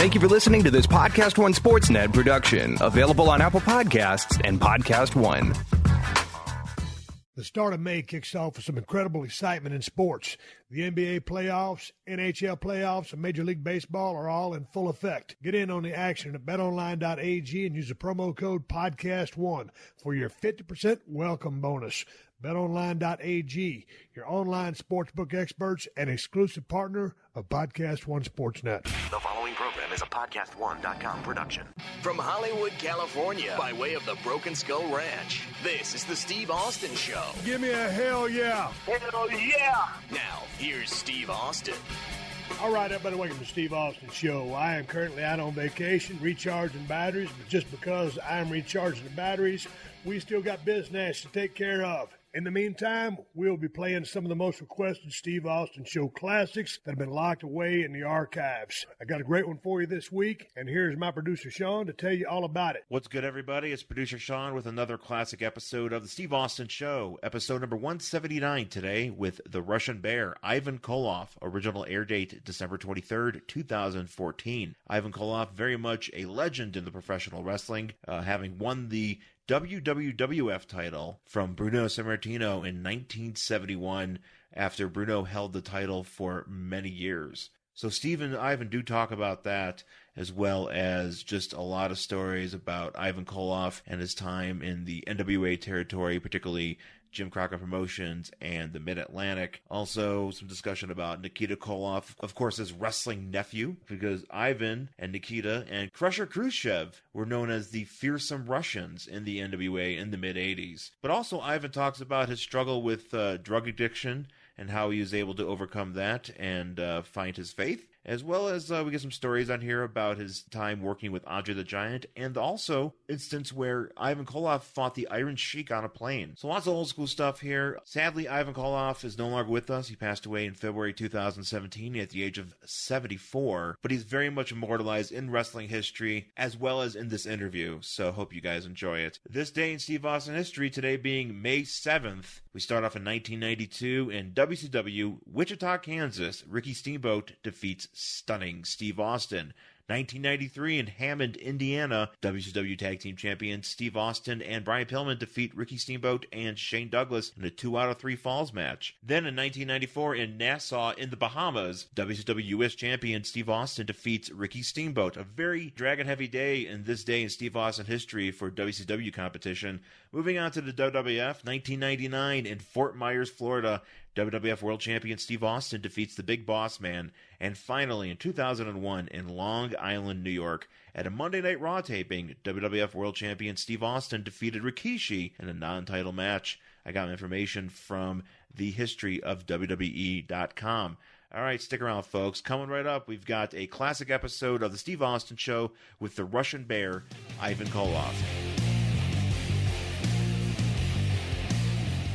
Thank you for listening to this PodcastOne Sportsnet production, available on Apple Podcasts and PodcastOne. The start of May kicks off with some incredible excitement in sports. The NBA playoffs, NHL playoffs, and Major League Baseball are all in full effect. Get in on the action at betonline.ag and use the promo code PodcastOne for your 50% welcome bonus. BetOnline.ag, your online sportsbook experts and exclusive partner of PodcastOne Sportsnet. The following program is a PodcastOne.com production. From Hollywood, California, by way of the Broken Skull Ranch, this is the Steve Austin Show. Give me a hell yeah. Hell yeah. Now, here's Steve Austin. All right, everybody, welcome to Steve Austin Show. I am currently out on vacation, recharging batteries, but just because I'm recharging the batteries, we still got business to take care of. In the meantime, we'll be playing some of the most requested Steve Austin Show classics that have been locked away in the archives. I got a great one for you this week, and here's my producer, Sean, to tell you all about it. What's good, everybody? It's producer Sean with another classic episode of the Steve Austin Show, episode number 179 today with the Russian Bear, Ivan Koloff, original air date December 23rd, 2014. Ivan Koloff, very much a legend in the professional wrestling, having won the WWWF title from Bruno Sammartino in 1971 after Bruno held the title for many years. So Steve and Ivan do talk about that, as well as just a lot of stories about Ivan Koloff and his time in the NWA territory, particularly Jim Crockett Promotions and the Mid-Atlantic. Also, some discussion about Nikita Koloff, of course, his wrestling nephew, because Ivan and Nikita and Crusher Khrushchev were known as the fearsome Russians in the NWA in the mid-'80s. But also, Ivan talks about his struggle with drug addiction and how he was able to overcome that and find his faith. As well as we get some stories on here about his time working with Andre the Giant, and also instance where Ivan Koloff fought the Iron Sheik on a plane. So lots of old school stuff here. Sadly, Ivan Koloff is no longer with us. He passed away in February 2017 at the age of 74, but he's very much immortalized in wrestling history as well as in this interview, so hope you guys enjoy it. This day in Steve Austin history, today being May 7th, we start off in 1992 in WCW, Wichita, Kansas. Ricky Steamboat defeats stunning Steve Austin. 1993 in Hammond, Indiana, WCW Tag Team Champions Steve Austin and Brian Pillman defeat Ricky Steamboat and Shane Douglas in a 2 out of 3 falls match. Then in 1994 in Nassau in the Bahamas, WCW US Champion Steve Austin defeats Ricky Steamboat. A very dragon-heavy day in this day in Steve Austin history for WCW competition. Moving on to the WWF, 1999 in Fort Myers, Florida, WWF World Champion Steve Austin defeats the Big Boss Man. And finally, in 2001, in Long Island, New York, at a Monday Night Raw taping, WWF World Champion Steve Austin defeated Rikishi in a non-title match. I got information from the history of WWE.com. All right, stick around, folks. Coming right up, we've got a classic episode of the Steve Austin Show with the Russian Bear, Ivan Koloff.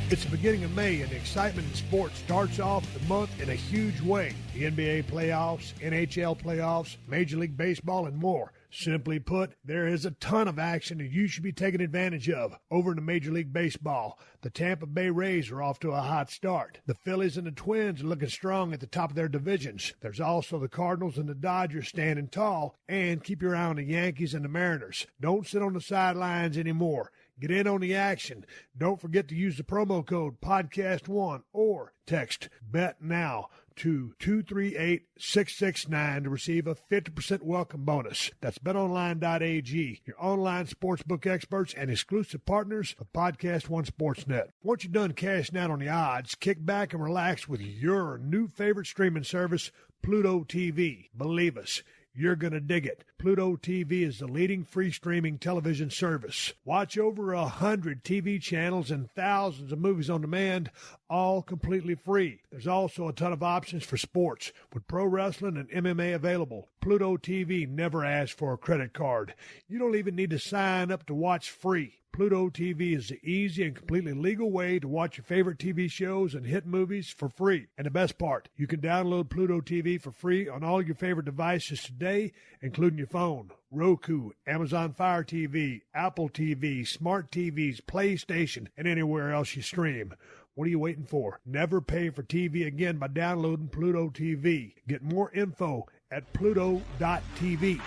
It's the beginning of May, and the excitement in sports starts off the month in a huge way. The NBA playoffs, NHL playoffs, Major League Baseball, and more. Simply put, there is a ton of action that you should be taking advantage of. Over in the Major League Baseball, the Tampa Bay Rays are off to a hot start. The Phillies and the Twins are looking strong at the top of their divisions. There's also the Cardinals and the Dodgers standing tall. And keep your eye on the Yankees and the Mariners. Don't sit on the sidelines anymore. Get in on the action. Don't forget to use the promo code PodcastOne or text BETNOW to 238-669 to receive a 50% welcome bonus. That's betonline.ag, your online sportsbook experts and exclusive partners of PodcastOne Sportsnet. Once you're done cashing out on the odds, kick back and relax with your new favorite streaming service, Pluto TV. Believe us, you're going to dig it. Pluto TV is the leading free streaming television service. Watch over 100 TV channels and thousands of movies on demand, all completely free. There's also a ton of options for sports, with pro wrestling and MMA available. Pluto TV never asks for a credit card. You don't even need to sign up to watch free. Pluto TV is the easy and completely legal way to watch your favorite TV shows and hit movies for free. And the best part, you can download Pluto TV for free on all your favorite devices today, including your phone, Roku, Amazon Fire TV, Apple TV, Smart TVs, PlayStation, and anywhere else you stream. What are you waiting for? Never pay for TV again by downloading Pluto TV. Get more info at Pluto.tv.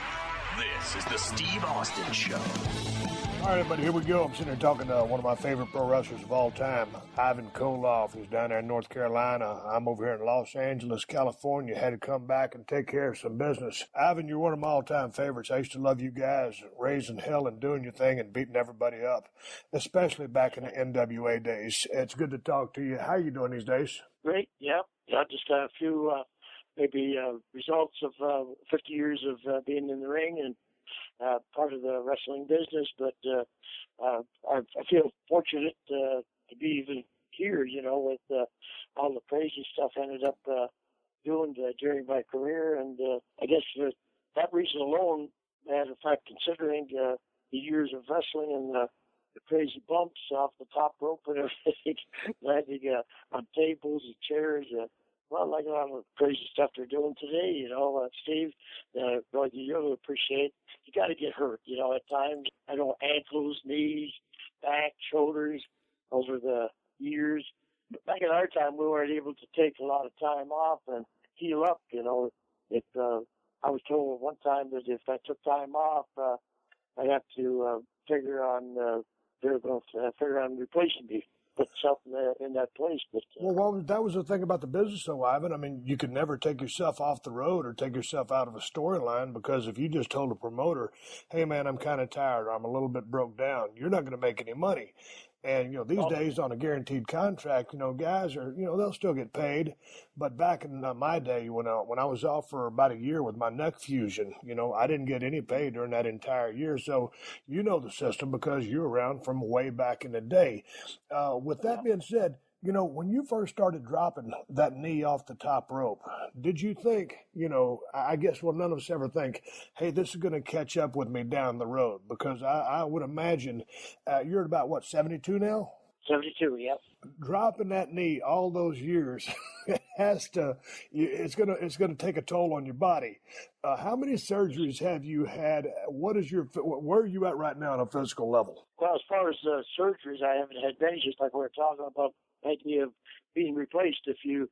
This is the Steve Austin Show. All right, everybody, here we go. I'm sitting here talking to one of my favorite pro wrestlers of all time, Ivan Koloff. He's down there in North Carolina. I'm over here in Los Angeles, California. Had to come back and take care of some business. Ivan, you're one of my all-time favorites. I used to love you guys, raising hell and doing your thing and beating everybody up, especially back in the NWA days. It's good to talk to you. How are you doing these days? Great, yeah. Just a few results of 50 years of being in the ring and part of the wrestling business, but I feel fortunate to be even here, with all the crazy stuff I ended up doing during my career. And I guess for that reason alone, and in fact, considering the years of wrestling and the crazy bumps off the top rope and everything, landing on tables and chairs, like a lot of crazy stuff they're doing today, Steve, you'll appreciate. You got to get hurt, at times. I know ankles, knees, back, shoulders over the years. But back in our time, we weren't able to take a lot of time off and heal up, I was told one time that if I took time off, I'd have to figure on replacing me. Put something in that place. But that was the thing about the business, though, Ivan. I mean, you could never take yourself off the road or take yourself out of a storyline, because if you just told a promoter, hey, man, I'm kind of tired, or I'm a little bit broke down, you're not going to make any money. And, these days on a guaranteed contract, guys are, they'll still get paid. But back in my day, when I was off for about a year with my neck fusion, I didn't get any pay during that entire year. So you know the system because you're around from way back in the day. With that being said, when you first started dropping that knee off the top rope, did you think, I guess, none of us ever think, hey, this is going to catch up with me down the road? Because I would imagine you're at about, 72 now? 72, yep. Dropping that knee all those years, it's going to take a toll on your body. How many surgeries have you had? Where are you at right now on a physical level? Well, as far as surgeries, I haven't had many, just like we were talking about. Idea of being replaced if you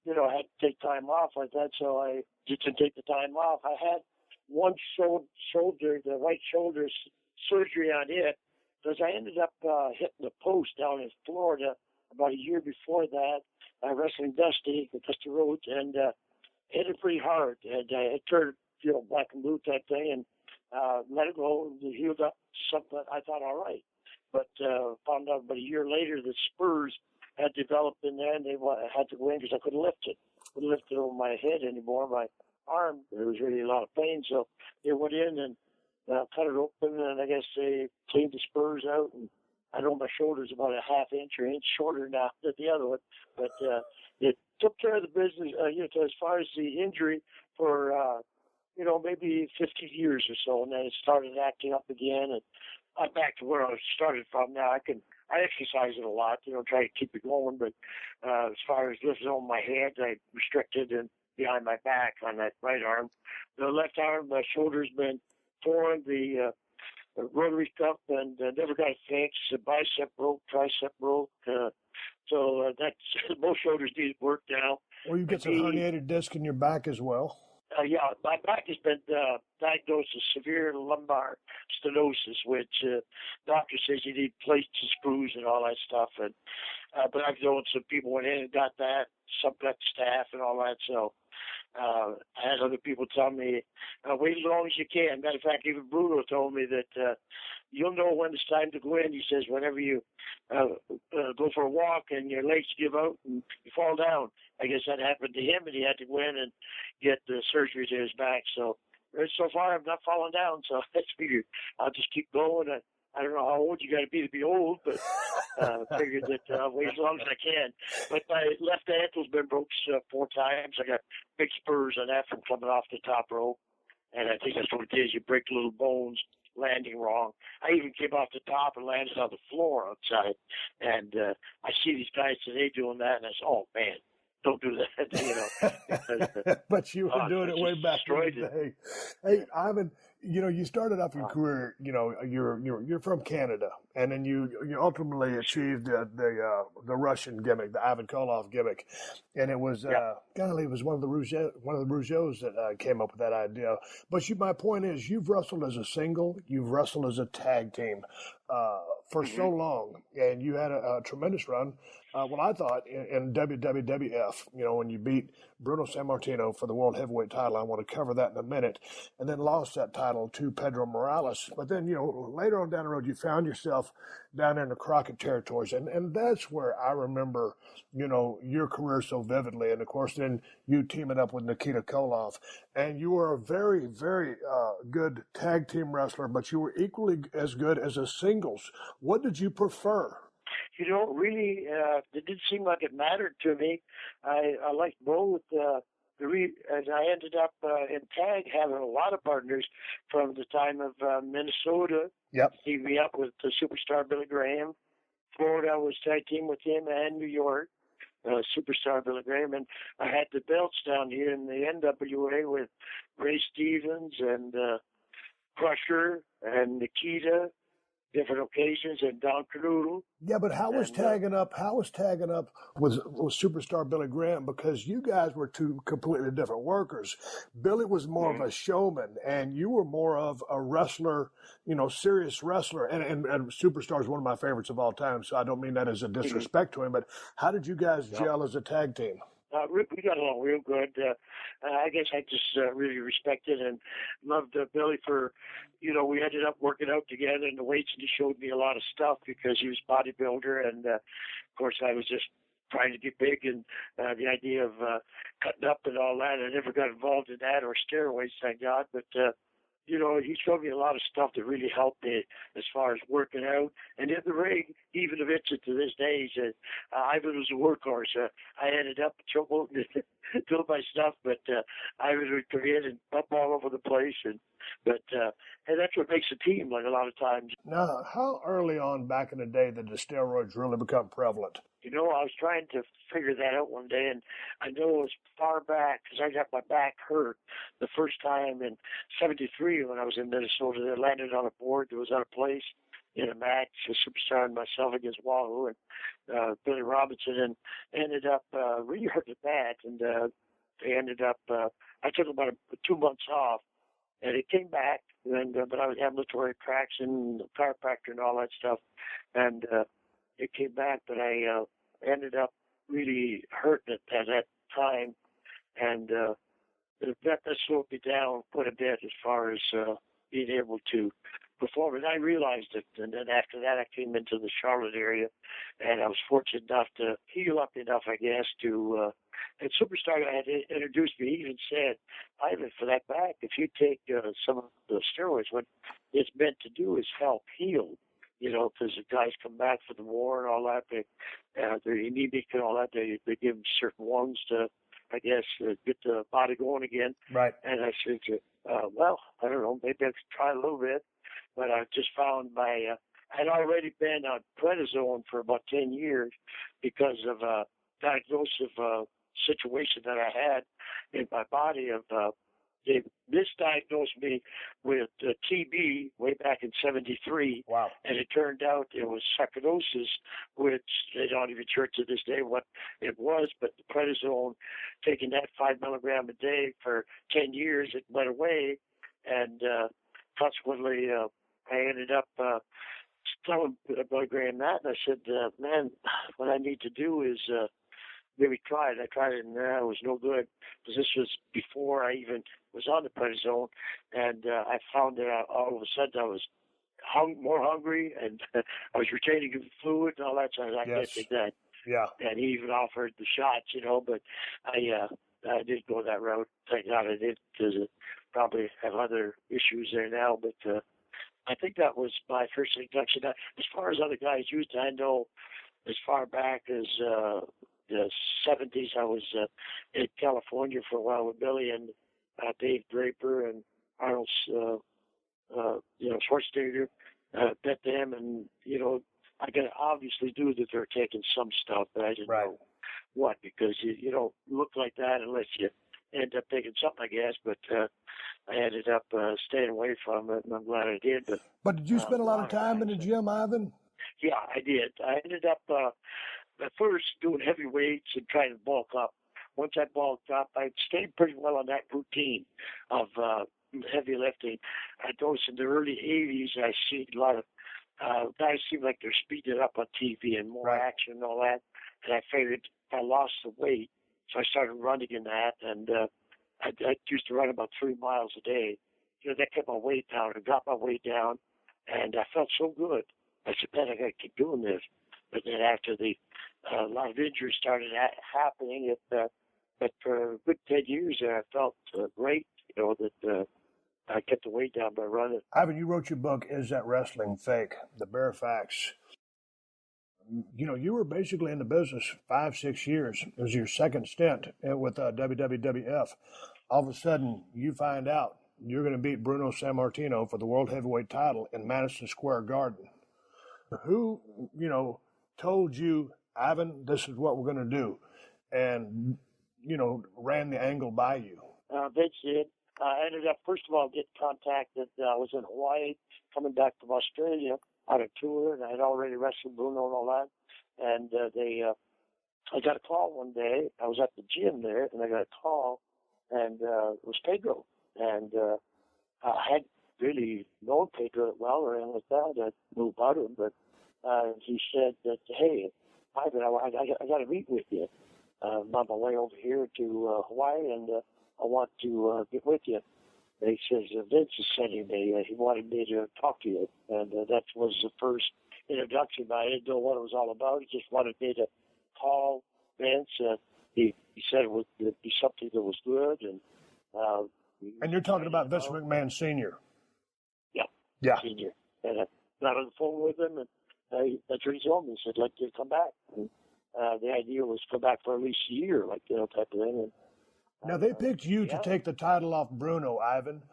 had to take time off like that. So I didn't take the time off. I had one shoulder, the right shoulder surgery on it, because I ended up hitting the post down in Florida about a year before that, wrestling Dusty Rhodes, and hit it pretty hard. And it turned, black and blue type thing, and let it go. It healed up something I thought all right. But found out about a year later that spurs had developed in there, and they had to go in because I couldn't lift it. Couldn't lift it over my head anymore. My arm, there was really a lot of pain. So they went in and cut it open, and I guess they cleaned the spurs out. And I know my shoulder's about a half inch or inch shorter now than the other one. But it took care of the business, as far as the injury for, maybe 50 years or so. And then it started acting up again. And I'm back to where I started from now. I exercise it a lot, try to keep it going, but as far as lifting on my head, I restricted and behind my back on that right arm. The left arm, my shoulder's been torn, the rotary cuff, and never got it fixed. The bicep broke, tricep broke, so that's both shoulders need work now. Well, you get some herniated disc in your back as well. Yeah, my back has been diagnosed with severe lumbar stenosis, which doctor says you need plates and screws and all that stuff. And but I've known some people went in and got that, some got staff and all that. So I had other people tell me, wait as long as you can. Matter of fact, even Bruno told me that you'll know when it's time to go in. He says whenever you go for a walk and your legs give out and you fall down. I guess that happened to him, and he had to go in and get the surgery to his back. So far, I've not fallen down, so I figured I'll just keep going. I don't know how old you got to be old, but figured that I'll wait as long as I can. But my left ankle's been broke 4 times. I got big spurs on that from coming off the top rope, and I think that's what it is. You break little bones landing wrong. I even came off the top and landed on the floor outside, and I see these guys today doing that, and I said, oh, man. don't do that, you know. Because, but you were doing it way back in the day. Hey, Ivan, you know, you started off your career, you know, you're from Canada, and then you ultimately achieved the Russian gimmick, the Ivan Koloff gimmick, and it was golly, it was one of the Rougeaus that came up with that idea. But my point is, you've wrestled as a single, you've wrestled as a tag team for so long, and you had a tremendous run. Well, I thought in WWWF, you know, when you beat Bruno Sammartino for the World Heavyweight title, I want to cover that in a minute, and then lost that title to Pedro Morales. But then, you know, later on down the road, you found yourself down in the Crockett territories, and that's where I remember, you know, your career so vividly. And of course, then you teaming up with Nikita Koloff, and you were a very, very good tag team wrestler, but you were equally as good as a singles. What did you prefer? You know, really, it didn't seem like it mattered to me. I liked both. And I ended up in tag having a lot of partners from the time of Minnesota. Yep. Teamed me up with the superstar Billy Graham. Florida, I was tag team with him, and New York, superstar Billy Graham. And I had the belts down here in the NWA with Ray Stevens and Crusher and Nikita. Different occasions, and Don Canoodle. Yeah, but how was tagging up with superstar Billy Graham? Because you guys were two completely different workers. Billy was more of a showman, and you were more of a wrestler, you know, serious wrestler. And superstar is one of my favorites of all time, so I don't mean that as a disrespect to him. But how did you guys gel as a tag team? We got along real good. I guess I just really respected and loved Billy for, you know, we ended up working out together in the weights, and he showed me a lot of stuff because he was a bodybuilder, and of course I was just trying to get big, and the idea of cutting up and all that, I never got involved in that or steroids, thank God, but you know, he showed me a lot of stuff that really helped me as far as working out. And in the ring, even if it's to this day, Ivan was a workhorse. I ended up choking doing my stuff, but Ivan would come in and bump all over the place. And that's what makes a team, like a lot of times. Now, how early on back in the day did the steroids really become prevalent? You know, I was trying to figure that out one day, and I know it was far back because I got my back hurt the first time in '73 when I was in Minnesota. They landed on a board that was out of place in a match, a superstar and myself against Wahoo and Billy Robinson, and ended up really hurting bad. And they ended up, I took about 2 months off, and it came back, and but I was ambulatory traction, chiropractor, and all that stuff, and it came back, but I ended up really hurting it at that time, and that slowed me down quite a bit as far as being able to perform. And I realized it, and then after that I came into the Charlotte area, and I was fortunate enough to heal up enough, I guess, to and Superstar had introduced me. He even said, Ivan, for that back, if you take some of the steroids, what it's meant to do is help heal. You know, because the guys come back for the war and all that, they're anemic and all that. They give them certain ones to, I guess, get the body going again. Right. And I said, well, I don't know, maybe I could try a little bit. But I just found I'd already been on prednisone for about 10 years because of a diagnosis of situation that I had in my body of they misdiagnosed me with TB way back in '73. Wow. And it turned out it was sarcoidosis, which they don't even sure to this day what it was, but the prednisone, taking that 5 milligram a day for 10 years, it went away. And consequently, I ended up telling Billy Graham that, and I said, man, what I need to do is maybe try it. I tried it, and it was no good, because this was before I even was on the prednisone, and I found that all of a sudden I was more hungry, and I was retaining fluid and all that, so I can't take that. Yeah. And he even offered the shots, you know, but I didn't go that route. Thank God I did, because I probably have other issues there now, but I think that was my first introduction. As far as other guys used, I know as far back as the 70s, I was in California for a while with Billy and Dave Draper and Arnold, Schwarzenegger. Met them, and I could obviously do that they're taking some stuff, but I didn't know what, because you don't look like that unless you end up taking something, I guess. But I ended up staying away from it, and I'm glad I did. But did you spend a lot of time in the gym, Ivan? Yeah, I did. I ended up at first doing heavy weights and trying to bulk up. Once I bulked up, I stayed pretty well on that routine of heavy lifting. I noticed in the early 80s, I see a lot of guys seem like they're speeding up on TV and more action and all that. And I figured I lost the weight, so I started running in that. And I used to run about 3 miles a day. That kept my weight down and got my weight down. And I felt so good. I said, man, I got to keep doing this. But then after a lot of injuries started happening, but for a good 10 years there, I felt great, that I kept the weight down by running. Ivan, you wrote your book, Is That Wrestling Fake? The Bare Facts. You were basically in the business 5-6 years. It was your second stint with WWWF. All of a sudden, you find out you're going to beat Bruno Sammartino for the World Heavyweight title in Madison Square Garden. Who, told you, Ivan, this is what we're going to do, and, ran the angle by you? Vince did. I ended up, first of all, getting contacted. I was in Hawaii, coming back from Australia on a tour, and I had already wrestled Bruno and all that. And I got a call one day. I was at the gym there, and I got a call, and it was Pedro. And I hadn't really known Pedro well or anything like that. I knew about him, but he said that, hey, Ivan, I got to meet with you. I'm on my way over here to Hawaii, and I want to get with you. And he says, Vince is sending me. He wanted me to talk to you. And that was the first introduction. I didn't know what it was all about. He just wanted me to call Vince. He said it would be something that was good. And you're talking about Vince McMahon Sr.? Yeah. Senior. And I got on the phone with him, and that's what he told me. He said, I'd like you to come back. And the idea was to come back for at least a year, type of thing. And, now, they picked you to take the title off Bruno, Ivan.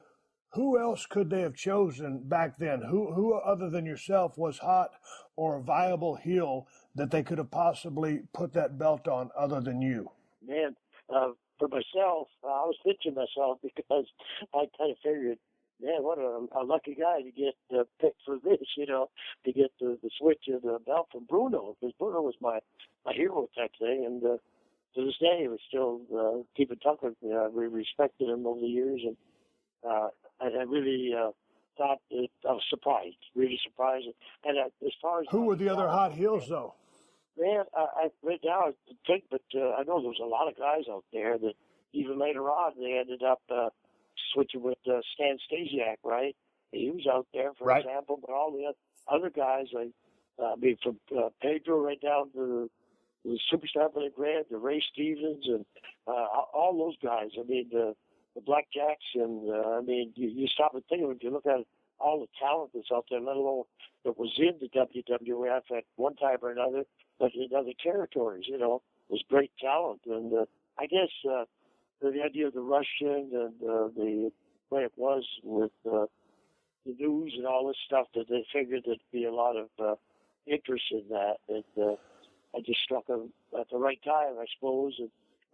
Who else could they have chosen back then? Who other than yourself was hot or a viable heel that they could have possibly put that belt on other than you? Man, for myself, I was pinching myself because I kind of figured, man, what a lucky guy to get picked for this, to get the switch of the belt from Bruno, because Bruno was my hero type thing. And to this day, we're still keeping touch with him. We respected him over the years, and I really thought I was surprised, really surprised. And as far as who were the other hot heels, though? Man, I right now I think, but I know there was a lot of guys out there that even later on they ended up switching with Stan Stasiak, right? He was out there, for example, but all the other guys, from Pedro right down to the Superstar Billy Graham, the Ray Stevens, and all those guys. I mean, the Blackjacks, and you stop and think of it. You look at all the talent that's out there, let alone that was in the WWF at one time or another, but in other territories, was great talent. And I guess the idea of the Russian and the way it was with the news and all this stuff, that they figured there'd be a lot of interest in that. And I just struck them at the right time, I suppose.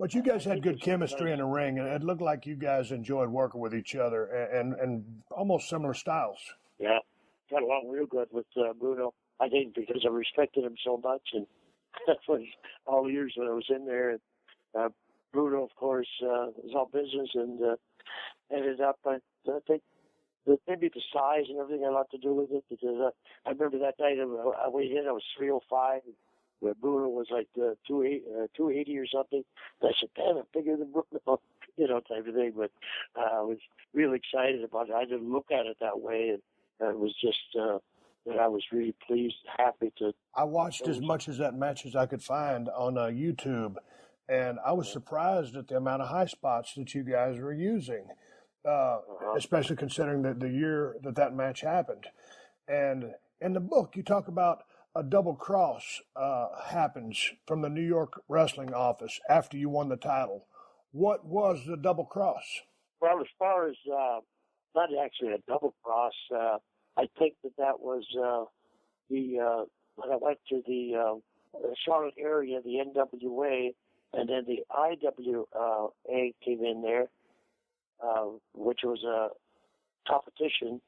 But you guys had good chemistry in the ring, and it looked like you guys enjoyed working with each other and almost similar styles. Yeah, got along real good with Bruno. I think because I respected him so much, and for all the years when I was in there. And Bruno, of course, was all business, and ended up, I think, maybe the size and everything had a lot to do with it, because I remember that night I weighed in, I was 305, where Bruno was like 280 or something. And I said, man, I'm bigger than Bruno, type of thing. But I was really excited about it. I didn't look at it that way, and it was just that I was really pleased, happy to. I watched as much of that match as I could find on YouTube, and I was surprised at the amount of high spots that you guys were using, especially considering the year that match happened. And in the book, you talk about a double cross happens from the New York wrestling office after you won the title. What was the double cross? Well, as far as not actually a double cross, I think that was when I went to the Charlotte area, the NWA, and then the IWA came in there, which was a competition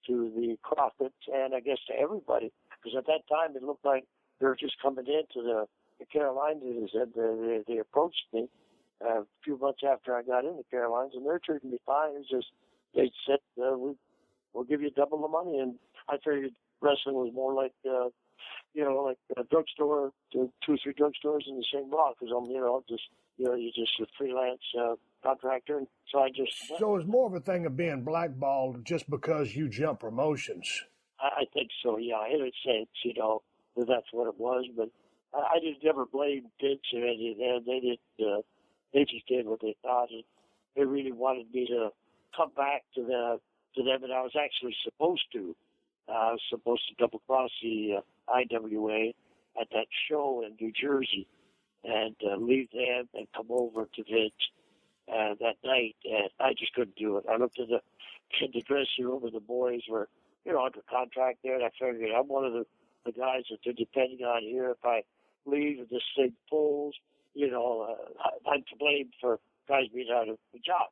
to the Crofts and I guess to everybody, because at that time it looked like they were just coming into the Carolinas, and they approached me a few months after I got in the Carolinas, and they're treating me fine. It's just they said we'll give you double the money, and I figured wrestling was more like like a drugstore, 2 or 3 drugstores in the same block, because I'm you're just a freelance contractor. And so I just So it's more of a thing of being blackballed just because you jump promotions. I think so, yeah. In a sense, that that's what it was, but I didn't ever blame Vince or any of them. They just did what they thought, and they really wanted me to come back to them, and I was actually supposed to. I was supposed to double cross the IWA at that show in New Jersey and leave them and come over to Vince that night, and I just couldn't do it. I looked in the dressing room, and the boys were, under contract there, and I figured I'm one of the guys that they're depending on here. If I leave and this thing pulls, I'm to blame for guys being out of the job,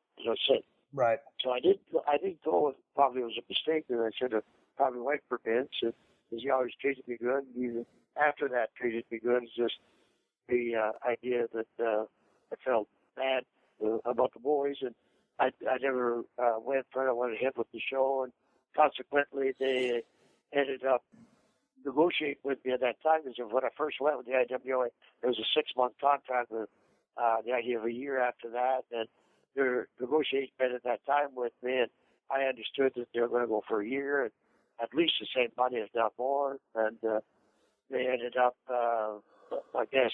Right. So I didn't go. It probably was a mistake, and I should have probably went for Vince, because he always treated me good. Even after that, treated me good. It's just the idea that I felt bad about the boys, and I never went for it. I wanted to hit with the show, and consequently, they ended up negotiating with me at that time, because when I first went with the IWA, there was a 6-month contract with the idea of a year after that, and their negotiating at that time with me, and I understood that they were going to go for a year, and at least the same money, if not more, and they ended up, I guess,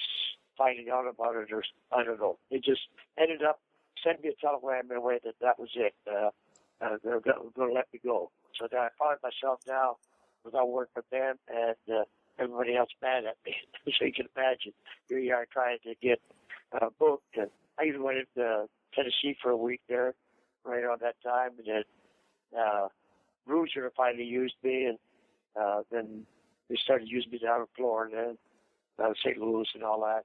finding out about it, or I don't know. They just ended up sending me a telegram in a way that was it. They're going to let me go. So then I find myself now without work with them, and everybody else mad at me. So you can imagine, here you are trying to get booked. And I even went into Tennessee for a week there, right around that time, and then Bruiser finally used me, and then they started using me down in Florida, and St. Louis and all that.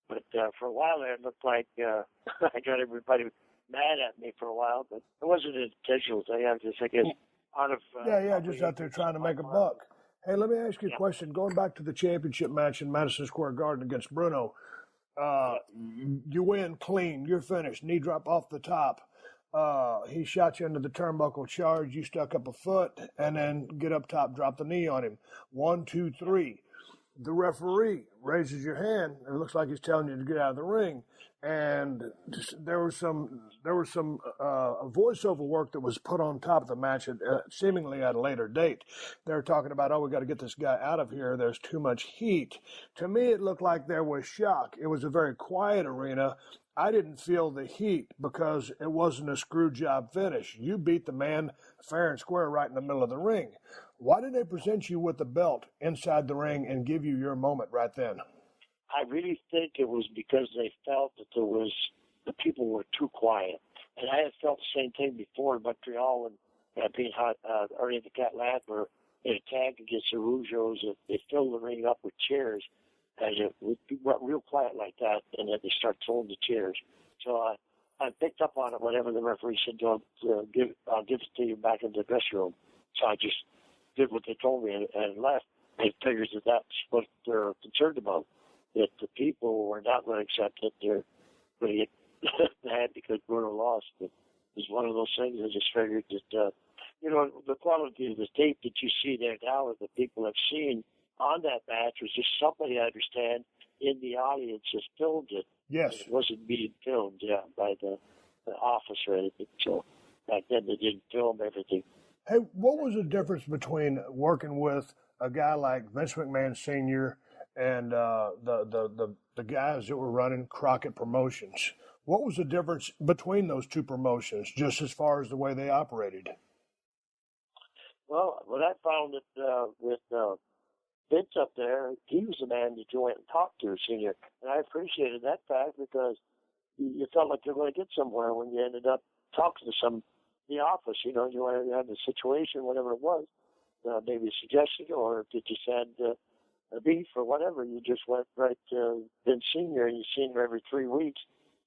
But for a while there, it looked like I got everybody mad at me for a while, but it wasn't an intentional thing. I guess, out of... just out there trying to make a buck. Hey, let me ask you a question. Going back to the championship match in Madison Square Garden against Bruno, you win clean. You're finished. Knee drop off the top. He shot you into the turnbuckle charge. You stuck up a foot, and then get up top, drop the knee on him. 1, 2, 3. The referee raises your hand. It looks like he's telling you to get out of the ring. And there was some voiceover work that was put on top of the match, seemingly at a later date. They're talking about, we got to get this guy out of here. There's too much heat. To me, it looked like there was shock. It was a very quiet arena. I didn't feel the heat because it wasn't a screw job finish. You beat the man fair and square right in the middle of the ring. Why did they present you with the belt inside the ring and give you your moment right then? I really think it was because they felt that the people were too quiet. And I had felt the same thing before in Montreal when being Ernie the Cat Ladler in a tag against the Rougeos. They filled the ring up with chairs. And it would be real quiet like that, and then they start throwing the chairs. So I picked up on it whenever the referee said, I'll give it to you back in the dressing room. So I just did what they told me and left. I figured that's what they're concerned about, that the people were not going to accept it. They're going to get mad because Bruno lost. But it was one of those things. I just figured that, the quality of the tape that you see there now and the people have seen on that match was just somebody, I understand, in the audience just filmed it. Yes. It wasn't being filmed, by the office or anything. So back then they didn't film everything. Hey, what was the difference between working with a guy like Vince McMahon Sr. and the guys that were running Crockett Promotions? What was the difference between those two promotions, just as far as the way they operated? Well, what I found that with Vince up there, he was the man that you went and talked to, Senior. And I appreciated that fact because you felt like you were going to get somewhere when you ended up talking to the office. You had the situation, whatever it was, maybe a suggestion, or did you send a beef or whatever, you just went right to Vince Sr. and you seen him every 3 weeks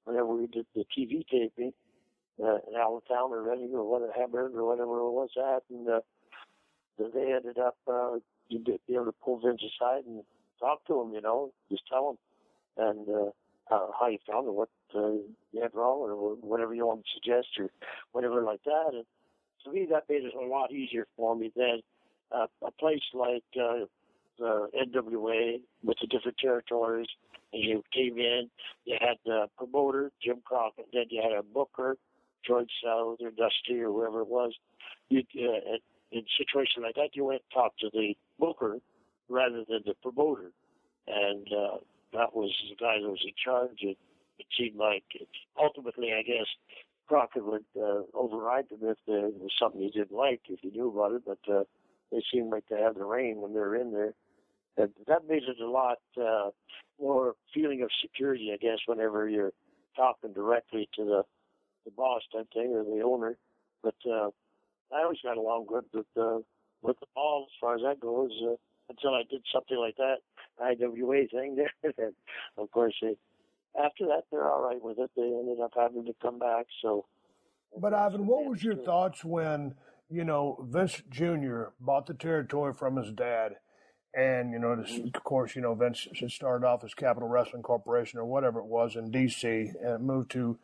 whenever we did the TV taping in Allentown or Reading or whatever, Hamburg or whatever it was at. And they ended up, you'd be able to pull Vince aside and talk to him, just tell him. And how you found it, what you had wrong, or whatever you want to suggest, or whatever like that. And to me, that made it a lot easier for me than a place like the NWA with the different territories. And you came in, you had the promoter, Jim Crockett, then you had a booker, George South or Dusty or whoever it was. In a situation like that, you went and talked to the booker rather than the promoter. And that was the guy that was in charge. It seemed like, ultimately, I guess, Crockett would override them if there was something he didn't like, if he knew about it, but they seemed like they had the reign when they were in there. And that made it a lot more feeling of security, I guess, whenever you're talking directly to the boss type thing or the owner. But I always got along good with the ball as far as that goes. Until I did something like that IWA thing there. And of course, after that, they're all right with it. They ended up having to come back. So, but Ivan, what was your thoughts when Vince Jr. bought the territory from his dad, and of course, Vince started off as Capital Wrestling Corporation or whatever it was in D.C. and moved to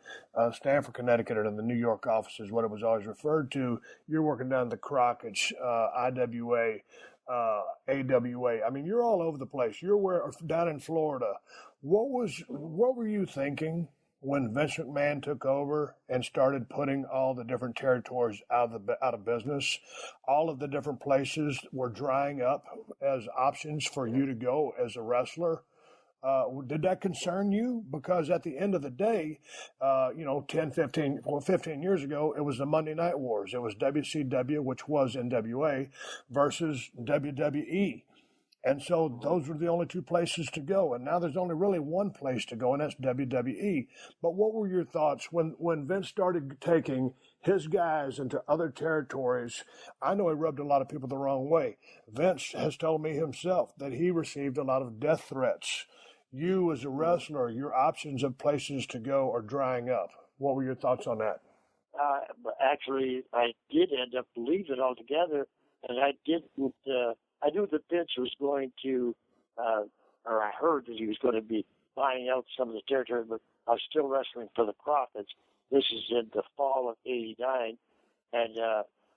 Stamford, Connecticut, and the New York office is what it was always referred to. You're working down the Crockett's, IWA. AWA. I mean, you're all over the place. You're down in Florida. What were you thinking when Vince McMahon took over and started putting all the different territories out of business? All of the different places were drying up as options for you to go as a wrestler. Did that concern you? Because at the end of the day, 15 years ago, it was the Monday Night Wars. It was WCW, which was NWA, versus WWE. And so those were the only two places to go. And now there's only really one place to go, and that's WWE. But what were your thoughts when Vince started taking his guys into other territories? I know he rubbed a lot of people the wrong way. Vince has told me himself that he received a lot of death threats. You, as a wrestler, your options of places to go are drying up. What were your thoughts on that? Actually, I did end up leaving altogether, and I didn't. I knew that Vince was going to, or I heard that he was going to be buying out some of the territory, but I was still wrestling for the Crockett's. This is in the fall of '89, and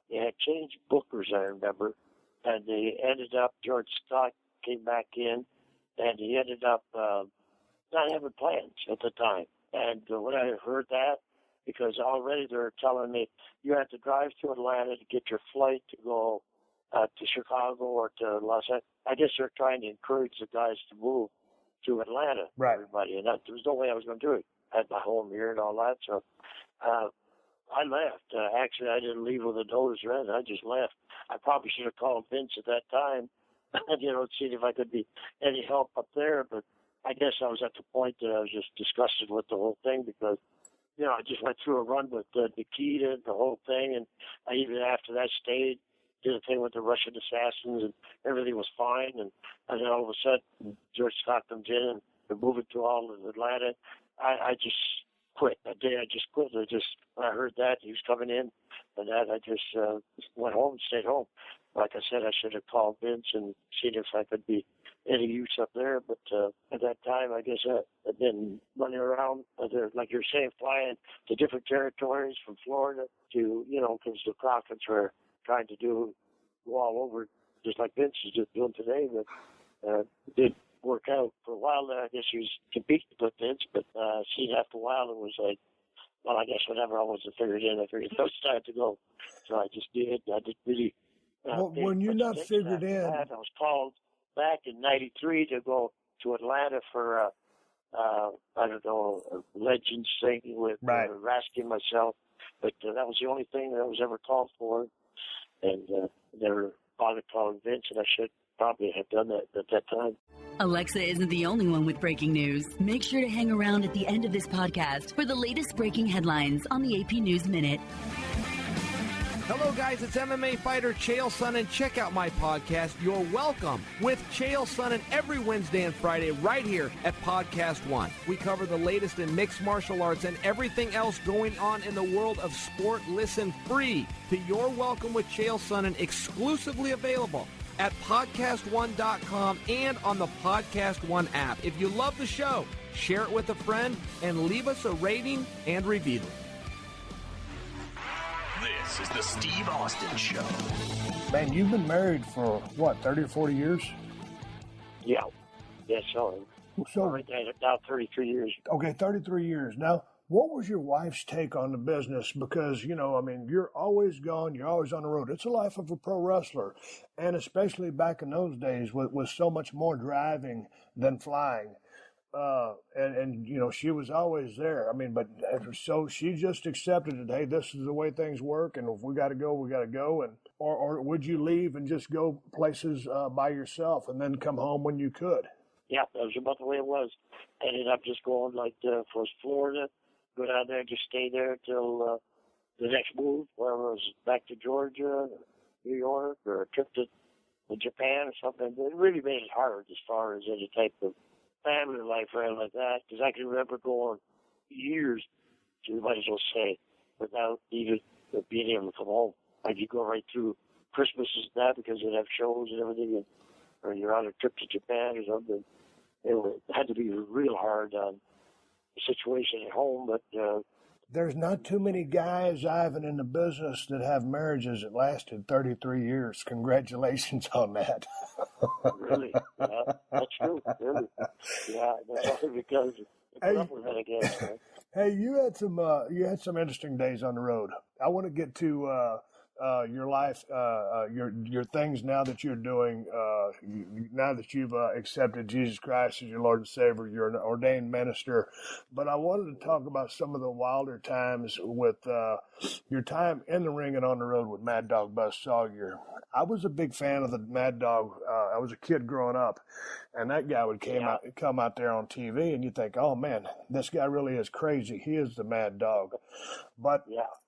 they had changed bookers, I remember, and they ended up, George Scott came back in, and he ended up not having plans at the time. And when I heard that, because already they were telling me you had to drive to Atlanta to get your flight to go to Chicago or to Los Angeles. I guess they're trying to encourage the guys to move to Atlanta, right? Everybody, and there was no way I was going to do it. I had my home here and all that, so I left. Actually, I didn't leave with a notice or anything. I just left. I probably should have called Vince at that time, see if I could be any help up there. But I guess I was at the point that I was just disgusted with the whole thing because, I just went through a run with Nikita, the whole thing, and I even after that stayed, did a thing with the Russian assassins, and everything was fine. And then all of a sudden, George Scott comes in, and they're moving to all of Atlanta. I just quit. That day I just quit. When I heard that he was coming in, and that I just went home and stayed home. Like I said, I should have called Vince and seen if I could be any use up there. But at that time, I guess I'd been running around, like you're saying, flying to different territories from Florida to, because the Crockett's were trying to go all over, just like Vince is just doing today. But it did work out for a while there. I guess he was competing with Vince, but after a while it was like, well, I guess whenever I was figured in, I figured it was time to go. So I just did. I didn't really. When you're not figured in, I was called back in '93 to go to Atlanta for a Legends thing with Raskin myself. But that was the only thing that I was ever called for, and never bothered calling Vince, and I should probably have done that at that time. Alexa isn't the only one with breaking news. Make sure to hang around at the end of this podcast for the latest breaking headlines on the AP News Minute. Hello, guys. It's MMA fighter Chael Sonnen. Check out my podcast, You're Welcome, with Chael Sonnen every Wednesday and Friday right here at PodcastOne. We cover the latest in mixed martial arts and everything else going on in the world of sport. Listen free to You're Welcome with Chael Sonnen, exclusively available at PodcastOne.com and on the Podcast One app. If you love the show, share it with a friend and leave us a rating and review. This is the Steve Austin Show. Man, you've been married for, 30 or 40 years? Yeah. Yeah, so right now 33 years. Okay, 33 years. Now, what was your wife's take on the business? Because, you're always gone, you're always on the road. It's the life of a pro wrestler. And especially back in those days with so much more driving than flying. She was always there. So she just accepted it. Hey, this is the way things work, and if we got to go, we got to go. And or would you leave and just go places by yourself and then come home when you could? Yeah, that was about the way it was. I ended up just going first Florida, go down there, just stay there till the next move, whether it was back to Georgia, New York, or a trip to Japan or something. It really made it hard as far as any type of family life or anything like that, because I can remember going years, you might as well say, without even being able to come home. Like you go right through Christmases and that because you'd have shows and everything, or you're on a trip to Japan or something. It had to be real hard on the situation at home, but there's not too many guys, Ivan, in the business that have marriages that lasted 33 years. Congratulations on that. Really? Yeah, that's true. Really? Yeah, that's only because you put up with that again. Right? Hey, you had some interesting days on the road. I want to get to your life, your things now that you're doing. Now that you've accepted Jesus Christ as your Lord and Savior, you're an ordained minister. But I wanted to talk about some of the wilder times with your time in the ring and on the road with Mad Dog Buzz Sawyer. I was a big fan of the Mad Dog. I was a kid growing up, and that guy would come out there on TV, and you think, oh man, this guy really is crazy. He is the Mad Dog. But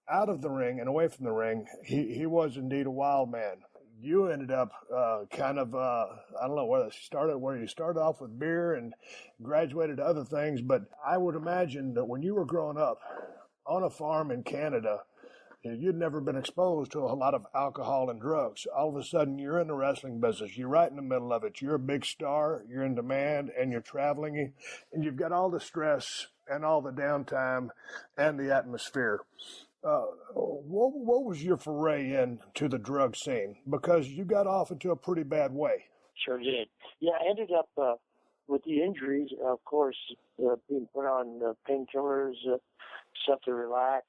out of the ring and away from the ring, he was indeed a wild man. You ended up I don't know where you started off with beer and graduated to other things, but I would imagine that when you were growing up on a farm in Canada, you'd never been exposed to a lot of alcohol and drugs. All of a sudden, you're in the wrestling business. You're right in the middle of it. You're a big star. You're in demand, and you're traveling, and you've got all the stress and all the downtime and the atmosphere. What was your foray into the drug scene? Because you got off into a pretty bad way. Sure did. Yeah, I ended up with the injuries, of course, being put on painkillers, stuff to relax,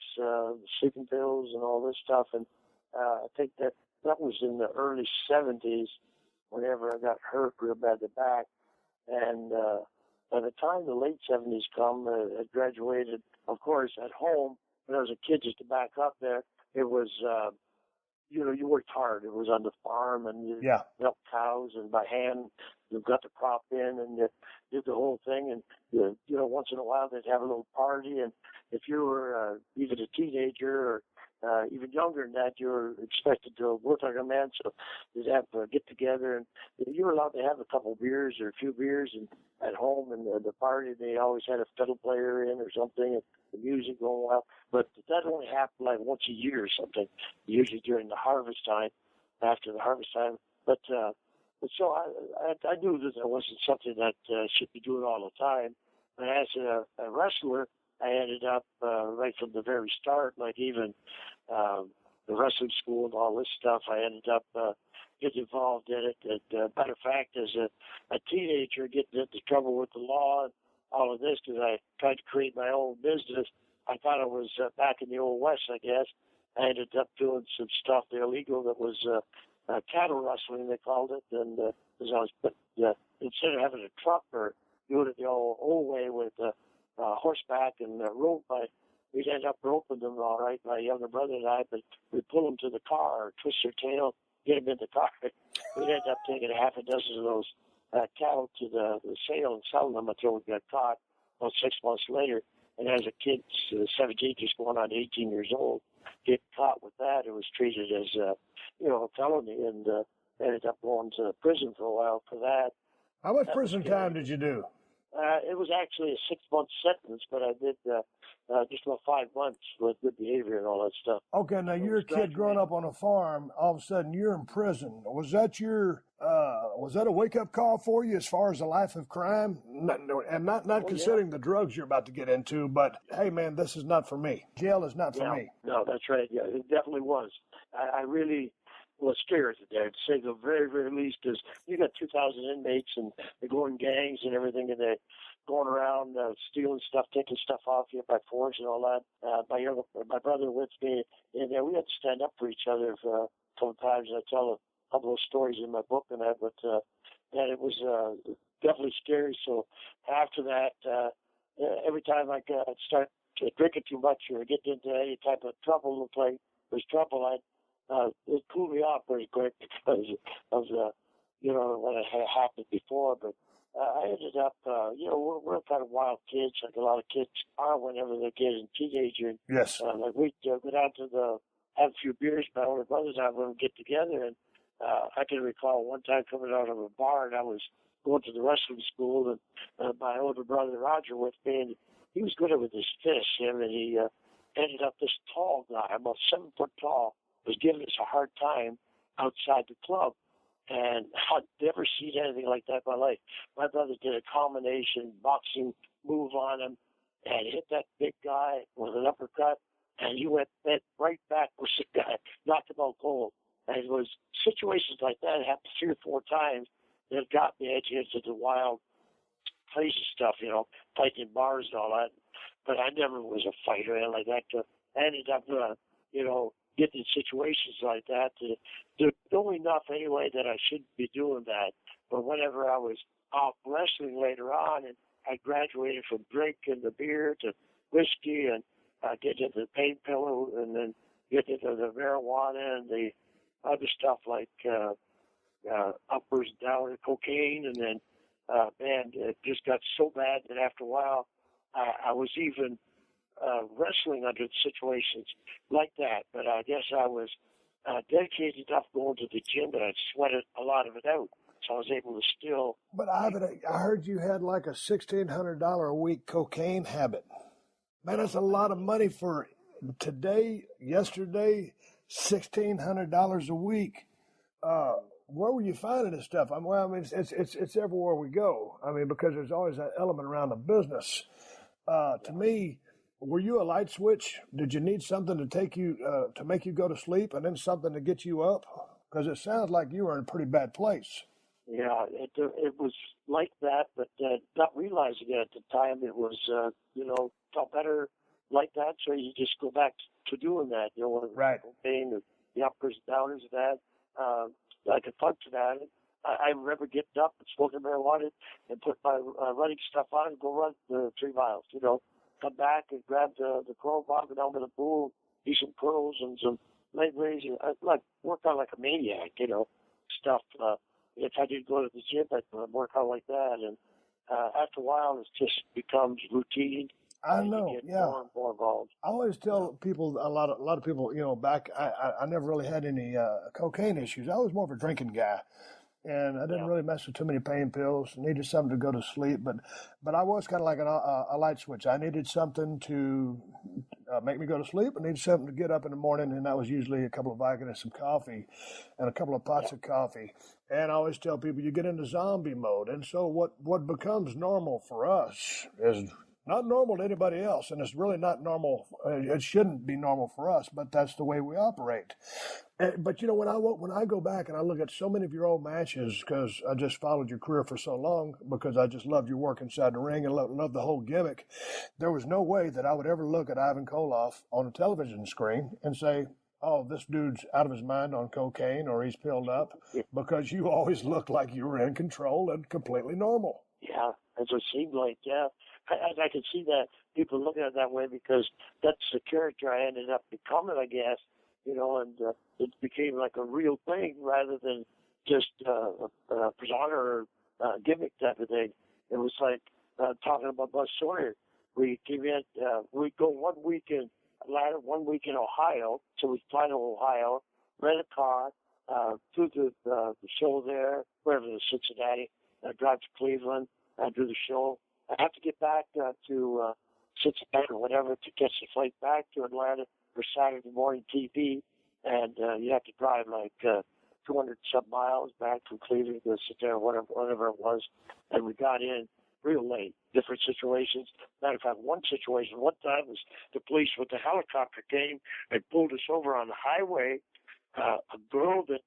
sleeping pills and all this stuff. And I think that was in the early 70s whenever I got hurt real bad in the back. And by the time the late 70s come, I graduated, of course, at home. When I was a kid, just to back up there, it was, you worked hard. It was on the farm, and you milked cows, and by hand, you got the crop in, and you did the whole thing. And, once in a while, they'd have a little party. And if you were even a teenager or even younger than that, you were expected to work like a man. So you'd have to get together, and you were allowed to have a couple beers or a few beers and at home. And the party, they always had a fiddle player in or something, and the music going wild. But that only happened like once a year or something, usually during the harvest time, after the harvest time. But so I knew that there wasn't something that should be doing all the time. But as a wrestler, I ended up right from the very start, like even the wrestling school and all this stuff, I ended up getting involved in it. And matter of fact, as a teenager, getting into trouble with the law and all of this, because I tried to create my own business. I thought I was back in the old West, I guess. I ended up doing some stuff illegal that was cattle rustling, they called it. And instead of having a truck or doing it the old way with horseback and rope, we'd end up roping them all right, my younger brother and I, but we'd pull them to the car or twist their tail, get them in the car. We'd end up taking a half a dozen of those cattle to the sale and selling them until we got caught about 6 months later. And as a kid, 17, just going on 18 years old, get caught with that, it was treated as, a felony, and ended up going to prison for a while for that. How much prison time did you do? It was actually a 6-month sentence, but I did just about 5 months with good behavior and all that stuff. Okay, now you're a kid growing up on a farm. All of a sudden, you're in prison. Was that a wake-up call for you as far as a life of crime? Not considering the drugs you're about to get into, but hey, man, this is not for me. Jail is not for me. No, that's right. Yeah, it definitely was. I really was scared there, to say the very, very least, because you got 2,000 inmates and they're going gangs and everything, and they're going around stealing stuff, taking stuff off you by force and all that. My brother with me, and we had to stand up for each other for a couple of times. I tell a couple of stories in my book and that, but it was definitely scary. So after that, every time I start drinking too much or get into any type of trouble, looked like there's trouble, it cooled me off pretty quick because of what had happened before. But I ended up, we're kind of wild kids, like a lot of kids are whenever they get a teenager. Yes. Like we'd go down to have a few beers. My older brothers and I would get together, and I can recall one time coming out of a bar, and I was going to the wrestling school, and my older brother Roger with me, and he was good with his fists, and he ended up this tall guy, about 7 foot tall, was giving us a hard time outside the club. And I'd never seen anything like that in my life. My brother did a combination boxing move on him and hit that big guy with an uppercut, and he went right backwards. The guy knocked him out cold. And it was situations like that happened 3 or 4 times that got me edgy into the wild, crazy stuff, fighting in bars and all that. But I never was a fighter or anything like that. I ended up, getting in situations like that to know enough anyway that I shouldn't be doing that. But whenever I was out wrestling later on, and I graduated from drinking the beer to whiskey, and get into the painkiller, and then get into the marijuana and the other stuff like uppers and downers, cocaine, and then it just got so bad that after a while I was even wrestling under situations like that. But I guess I was dedicated enough going to the gym that I'd sweated a lot of it out. So I was able to still... But I heard you had like a $1,600 a week cocaine habit. Man, that's a lot of money for yesterday, $1,600 a week. Where were you finding this stuff? It's everywhere we go. Because there's always that element around the business. To me, were you a light switch? Did you need something to take you to make you go to sleep, and then something to get you up? Because it sounds like you were in a pretty bad place. Yeah, it was like that, but not realizing it at the time. It was felt better like that, so you just go back to doing that. Right. Cocaine, the uppers and downers of that. I could function at it. I remember getting up and smoking marijuana and put my running stuff on and go run the 3 miles. Come back and grab the curl bar, go down to the pool, do some curls and some leg raises. Work out like a maniac, stuff. If I didn't go to the gym, I'd work out like that. And after a while, it just becomes routine. I know, yeah. More and more involved. I always tell people, a lot of people, back, I never really had any cocaine issues. I was more of a drinking guy. And I didn't really mess with too many pain pills. Needed something to go to sleep, but I was kind of like a light switch. I needed something to make me go to sleep. I needed something to get up in the morning, and that was usually a couple of Vicodin and some coffee, and a couple of pots of coffee. And I always tell people you get into zombie mode, and so what becomes normal for us is not normal to anybody else, and it's really not normal. It shouldn't be normal for us, but that's the way we operate. But when I go back and I look at so many of your old matches, because I just followed your career for so long, because I just loved your work inside the ring and loved the whole gimmick, there was no way that I would ever look at Ivan Koloff on a television screen and say, oh, this dude's out of his mind on cocaine or he's pilled up, because you always looked like you were in control and completely normal. Yeah, that's what it seemed like, yeah. I could see that people looking at it that way, because that's the character I ended up becoming, I guess, and it became like a real thing rather than just a persona or gimmick type of thing. It was like talking about Buzz Sawyer. We came in, we'd go 1 week in landed 1 week in Ohio, so we fly to Ohio, rent a car, do the show there, wherever it is, Cincinnati, drive to Cleveland, do the show. I have to get back to Cincinnati or whatever to catch the flight back to Atlanta for Saturday morning TV, and you have to drive like 200-some miles back from Cleveland to sit there, whatever it was, and we got in real late. Different situations. Matter of fact, one time was the police with the helicopter came and pulled us over on the highway. A girl that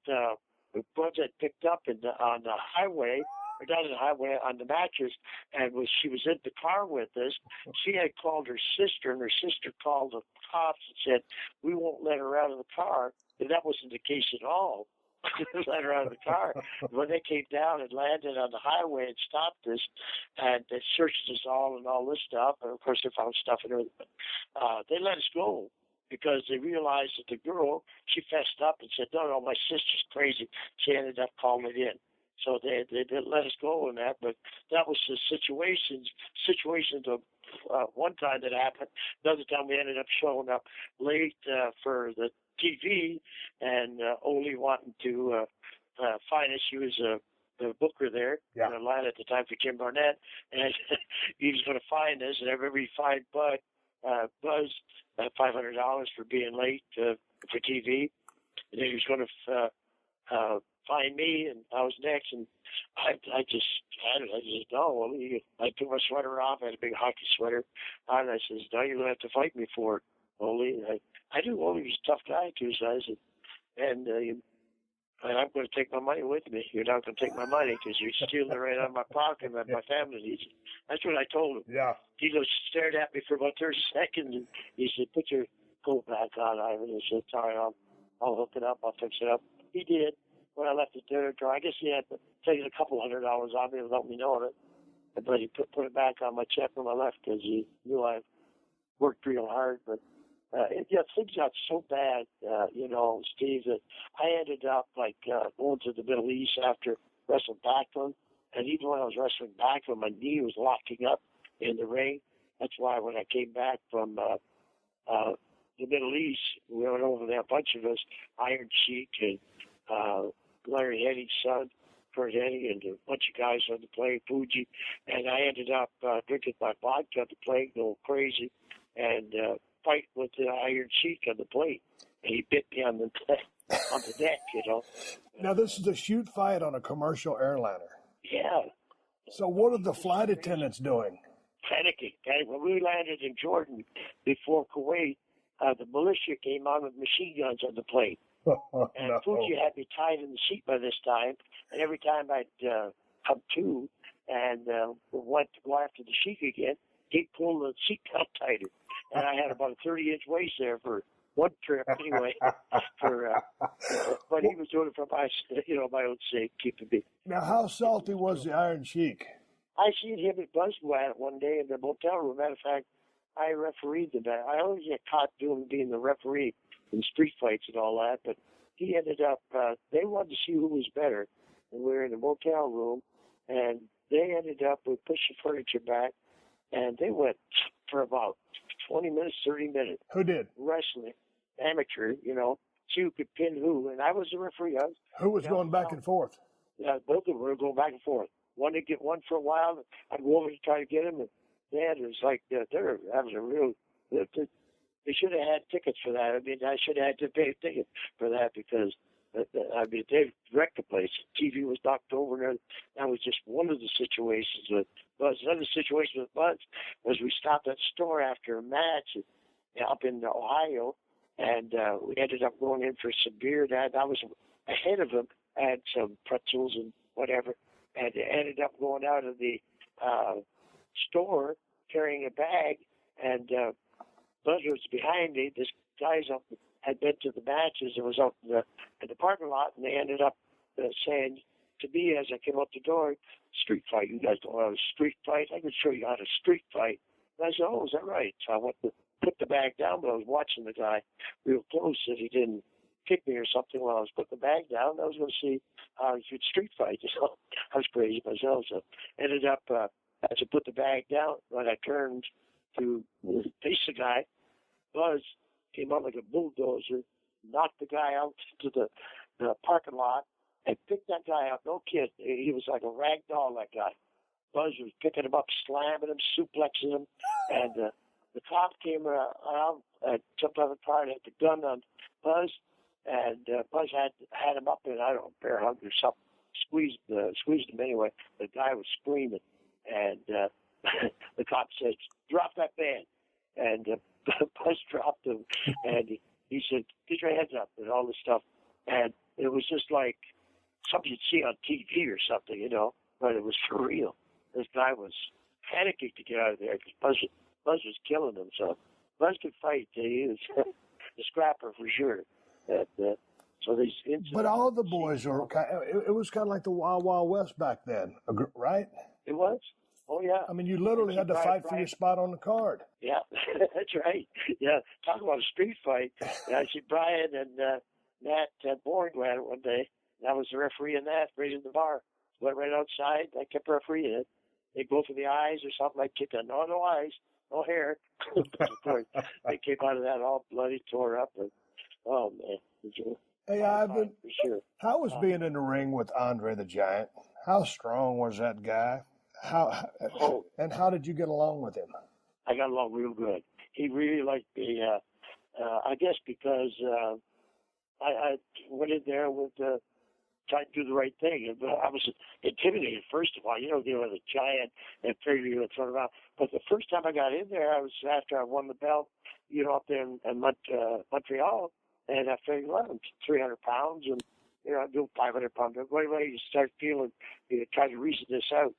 Buzz had picked up on the highway, or down the highway on the mattress, and she was in the car with us. She had called her sister, and her sister called the cops and said, "We won't let her out of the car." And that wasn't the case at all. Let her out of the car. When they came down and landed on the highway and stopped us, and they searched us all and all this stuff, and of course they found stuff in her. They let us go because they realized that the girl, she fessed up and said, "No, my sister's crazy." She ended up calling it in. So they didn't let us go in that, but that was the situations of one time that happened. Another time we ended up showing up late for the TV, and Oli wanting to find us. She was the booker there in Atlanta at the time for Kim Barnett, and he was going to find us, and everybody fined Buzz $500 for being late for TV, and then he was going to find me, and I was next, and I just no. I took my sweater off. I had a big hockey sweater on. I says, "No, you're going to have to fight me for it, Oli." I knew Oli was a tough guy too, so I said, and I'm going to take my money with me. You're not going to take my money because you're stealing it right out of my pocket and my family needs it. That's what I told him. Yeah. He just stared at me for about 30 seconds, and he said, "Put your coat back on, Ivan." I said, "Sorry, I'll hook it up. I'll fix it up." He did. When I left the door, I guess he had taken a couple $100 off me without me knowing it. But he put it back on my check when I left because he knew I worked real hard. But things got so bad, Steve, that I ended up going to the Middle East after wrestling Backlund. And even when I was wrestling Backlund, my knee was locking up in the ring. That's why when I came back from the Middle East, we went over there, a bunch of us, Iron Sheik and Larry Henny's son, Kurt Henny, and a bunch of guys on the plane, Fuji, and I ended up drinking my vodka on the plane, going crazy, and fight with the Iron Sheik on the plane, and he bit me on the neck, Now, this is a shoot fight on a commercial airliner. Yeah. So what are the flight attendants doing? Panicking. When we landed in Jordan before Kuwait, the militia came on with machine guns on the plane. And Fuji had me tied in the seat by this time, and every time I'd come to and went to go after the Sheik again, he'd pull the seat belt tighter. And I had about a 30-inch waist there for one trip anyway. But he was doing it for my own sake, keeping me. Now, how salty was the Iron Sheik? I seen him at Buzzwat one day in the motel room. Matter of fact, I refereed the match. I always get caught being the referee in street fights and all that, but he ended up, they wanted to see who was better. And we were in the motel room, and they ended up, we pushed the furniture back, and they went for about 20 minutes, 30 minutes. Who did? Wrestling. Amateur, see who could pin who. And I was the referee. Who was going back and forth? Both of them were going back and forth. One to get one for a while, I'd go over to try to get him, and it was like, they're having a real, they should have had tickets for that. I mean, I should have had to pay a ticket for that because, they wrecked the place. TV was knocked over, and that was just one of the situations with Buzz. Another situation with Buzz was we stopped at the store after a match up in Ohio, and we ended up going in for some beer. I was ahead of him. I had some pretzels and whatever, and ended up going out of the store carrying a bag, and Buzz was behind me. This guy's up had been to the matches and was out in the parking lot, and they ended up saying to me as I came up the door, "Street fight. You guys don't want a street fight? I can show you how to street fight." And I said, "Oh, is that right?" So I went to put the bag down, but I was watching the guy real close that he didn't kick me or something while I was putting the bag down. I was going to see how he could street fight. So I was crazy myself. So ended up, as I put the bag down, when I turned to face the guy, Buzz came out like a bulldozer, knocked the guy out to the parking lot, and picked that guy up. No kid. He was like a rag doll, that guy. Buzz was picking him up, slamming him, suplexing him, and the cop came around and jumped out of the car and had the gun on Buzz, and Buzz had him up in, I don't know, bear hug or something, squeezed him anyway. The guy was screaming, and the cop said, "Drop that man," and Buzz dropped him, and he said, "Get your heads up," and all this stuff, and it was just like something you'd see on TV or something, you know, but it was for real. This guy was panicking to get out of there because Buzz was killing him. So Buzz could fight. He was a scrapper for sure. So these incidents, but all the boys were it was kind of like the Wild Wild West back then, right? It was. Oh, yeah. I mean, you literally had to fight for your spot on the card. Yeah, that's right. Yeah, talk about a street fight. I see Brian and Nat Bourne went at it one day. And I was the referee in that, right in the bar. Went right outside. I kept refereeing it. They go for the eyes or something. I kicked on. No eyes, no hair. They came out of that all bloody, tore up. And, oh, man. Hey, Ivan, for sure. How was being in the ring with Andre the Giant? How strong was that guy? And how did you get along with him? I got along real good. He really liked me, I guess because I went in there with trying to do the right thing. I was intimidated, first of all. You know, dealing with a giant and figured you would throw him out. But the first time I got in there, I was after I won the belt, you know, up there in Montreal. And I figured, well, I'm 300 pounds, and, you know, I'm doing 500 pounds. Anyway, you start feeling, you try to reason this out.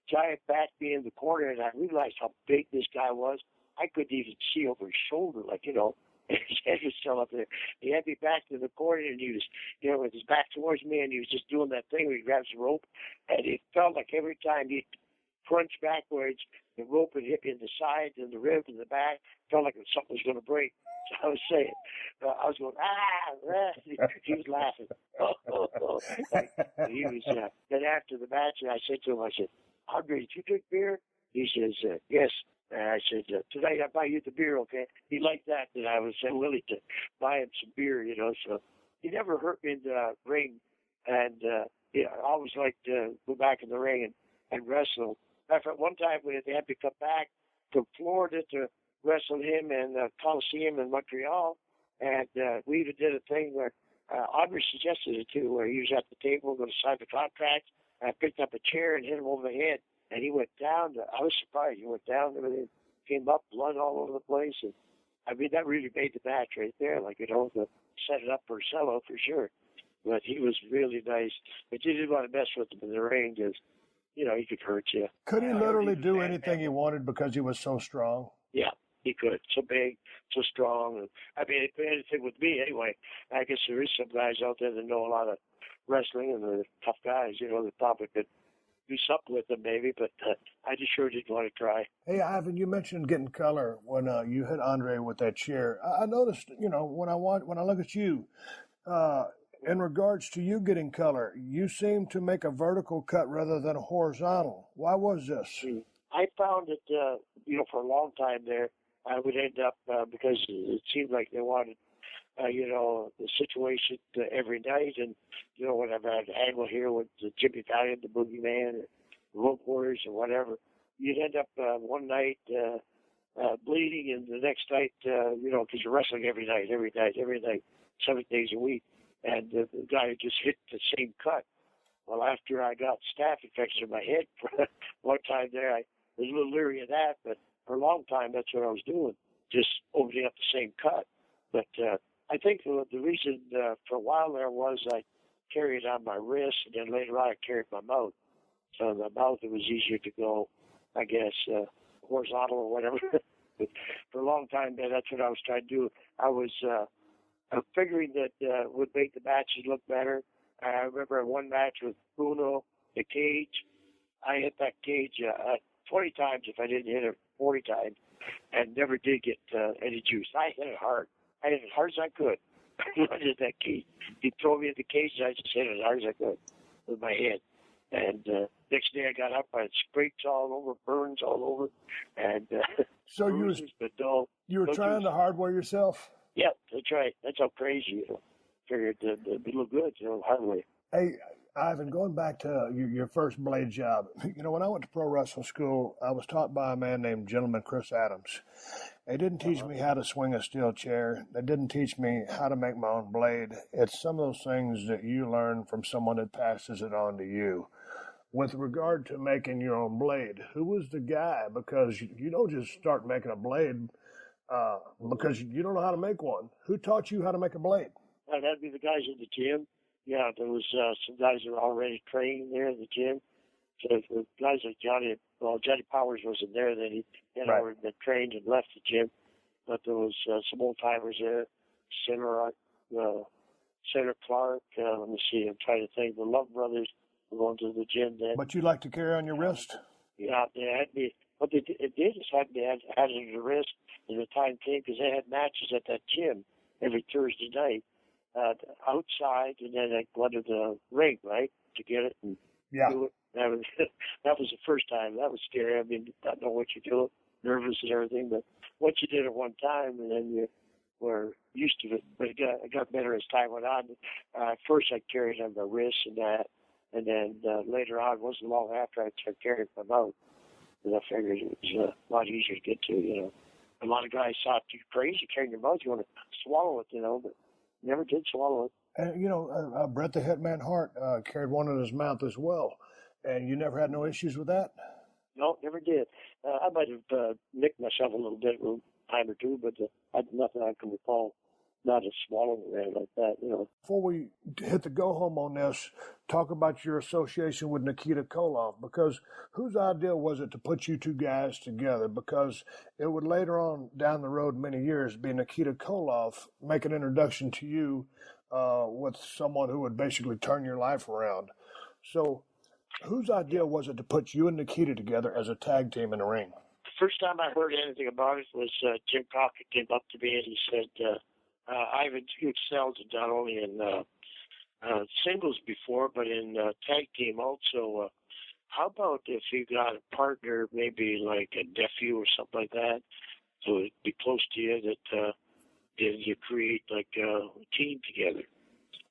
Giant backed me in the corner, and I realized how big this guy was. I couldn't even see over his shoulder, like, you know, his head was still up there. He had me back in the corner, and he was, you know, with his back towards me, and he was just doing that thing where he grabs the rope, and it felt like every time he'd crunch backwards, the rope would hit me in the sides and the ribs and the back. It felt like something was going to break. So I was saying, I was going, he was laughing. Like, he was, then after the match, I said to him, I said, Andre, did you drink beer? He says, yes. And I said, tonight I buy you the beer, okay? He liked that I was willing to buy him some beer, you know. So he never hurt me in the ring. And I always liked to go back in the ring and wrestle. After one time, they had to come back from Florida to wrestle him in the Coliseum in Montreal. And we even did a thing where Andre suggested it too, where he was at the table going to sign the contract. I picked up a chair and hit him over the head. And he went down. I was surprised. He went down. Everything came up, blood all over the place. And I mean, that really made the match right there. Like, you know, to set it up for a sellout for sure. But he was really nice. But you didn't want to mess with him in the ring because, you know, he could hurt you. Could he literally do anything he wanted because he was so strong? Yeah, he could. So big, so strong. And, I mean, it could anything with me anyway. I guess there is some guys out there that know a lot of wrestling and they're tough guys, you know, that probably could do something with them maybe, but I just sure didn't want to try. Hey, Ivan, you mentioned getting color when you hit Andre with that chair. I noticed, you know, when I look at you, in regards to you getting color, you seem to make a vertical cut rather than a horizontal. Why was this? I found that, you know, for a long time there, I would end up, because it seemed like they wanted, you know, the situation every night. And, you know, when I've had an angle here with Jimmy Valiant, the Boogeyman, or Rope Warriors or whatever, you'd end up one night bleeding, and the next night, you know, because you're wrestling every night, 7 days a week. And the guy just hit the same cut. Well, after I got staph infection in my head for one time there, I was a little leery of that, but for a long time, that's what I was doing, just opening up the same cut. But I think the reason for a while there was I carried on my wrist, and then later on I carried my mouth. So the mouth, it was easier to go, I guess, horizontal or whatever. But for a long time, that's what I was trying to do. I was figuring that would make the matches look better. I remember one match with Bruno, the cage. I hit that cage 20 times if I didn't hit it 40 times, and never did get any juice. I hit it hard. I hit it as hard as I could. I hit that cage. He threw me in the cage, and I just hit it as hard as I could with my head. And next day I got up, I had scrapes all over, burns all over, and so bruises, you were trying to hardware yourself? Yeah, that's right. That's how crazy, figured it'd look good, hardware. Hey, Ivan, going back to your first blade job, when I went to pro wrestling school, I was taught by a man named Gentleman Chris Adams. They didn't teach me how to swing a steel chair. They didn't teach me how to make my own blade. It's some of those things that you learn from someone that passes it on to you. With regard to making your own blade, who was the guy? Because you don't just start making a blade because you don't know how to make one. Who taught you how to make a blade? That'd be the guys in the gym. Yeah, there was some guys that were already training there in the gym. So the guys like Johnny Powers wasn't there then. He had already been trained and left the gym. But there was some old timers there. Senator Clark. Let me see. I'm trying to think. The Love Brothers were going to the gym then. But you like to carry on your wrist? Yeah, they had me. What they did is had it on the wrist, and the time came because they had matches at that gym every Thursday night outside, and then I go to the ring, right, to get it and do it. That was the first time. That was scary. I mean, not know what you're doing, nervous and everything. But once you did it one time, and then you were used to it. But it got better as time went on. First, I carried on my wrists and that, and then later on, it wasn't long after I started carrying my mouth. And I figured it was a lot easier to get to. A lot of guys thought you're crazy carrying your mouth. You want to swallow it, but never did swallow it. And Bret the Hitman Hart carried one in his mouth as well. And you never had no issues with that? No, never did. I might have nicked myself a little bit a time or two, but nothing I can recall. Not a swallowing around like that, Before we hit the go home on this, talk about your association with Nikita Koloff, because whose idea was it to put you two guys together? Because it would later on down the road, many years, be Nikita Koloff make an introduction to you with someone who would basically turn your life around. So whose idea was it to put you and Nikita together as a tag team in the ring? The first time I heard anything about it was Jim Crockett came up to me and he said, Ivan, you excelled not only in singles before, but in tag team also. How about if you got a partner, maybe like a nephew or something like that, so it'd be close to you, that you create like a team together?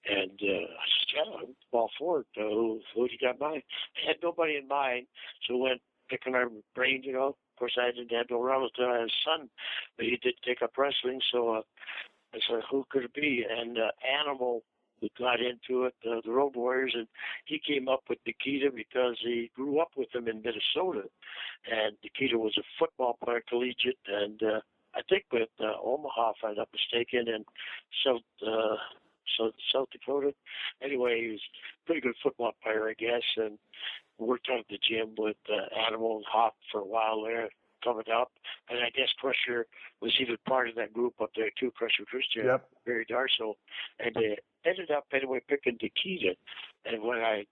And I said, yeah, I'm all for it. Who do you got in mind? I had nobody in mind, so went picking our brains, Of course, I didn't have no relative. I had a son, but he did take up wrestling, so I said, who could it be? And Animal got into it, the Road Warriors, and he came up with Nikita because he grew up with him in Minnesota. And Nikita was a football player, collegiate, and I think with Omaha, if I'm not mistaken, and South Dakota. Anyway, he was a pretty good football player, I guess, and worked out at the gym with Animal and Hawk for a while there, coming up. And I guess Crusher was even part of that group up there too, Crusher Christian, Barry Darso. And they ended up anyway picking Nikita. And when I